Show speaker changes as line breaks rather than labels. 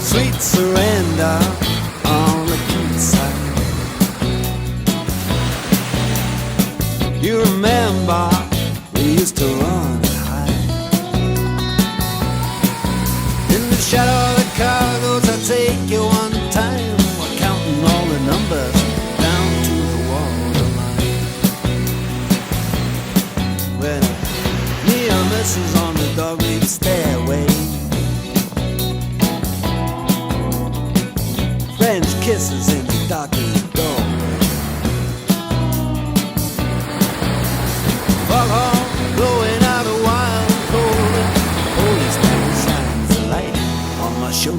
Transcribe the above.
Sweet surrender on the quayside. You remember we used to run and hide. In the shadow of the cargoes, I take you one time. We're counting all the numbers down to the waterline. When near misses on the dog-leaf stairway, French kisses in the darkened doorway. Foghorn blowing out a wild cold, Holy Spirit shines a light on my shoulder.